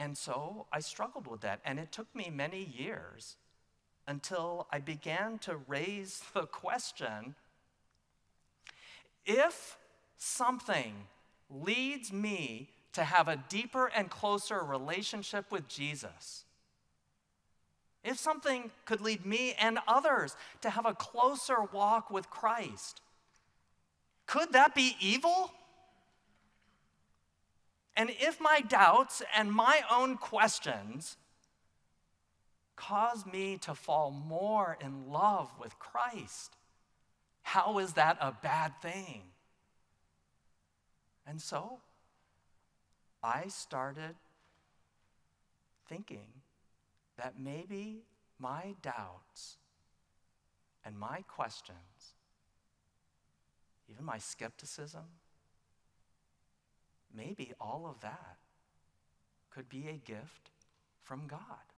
And so I struggled with that. And it took me many years until I began to raise the question, if something leads me to have a deeper and closer relationship with Jesus, if something could lead me and others to have a closer walk with Christ, could that be evil? And if my doubts and my own questions cause me to fall more in love with Christ, how is that a bad thing? And so I started thinking that maybe my doubts and my questions, even my skepticism, maybe all of that could be a gift from God.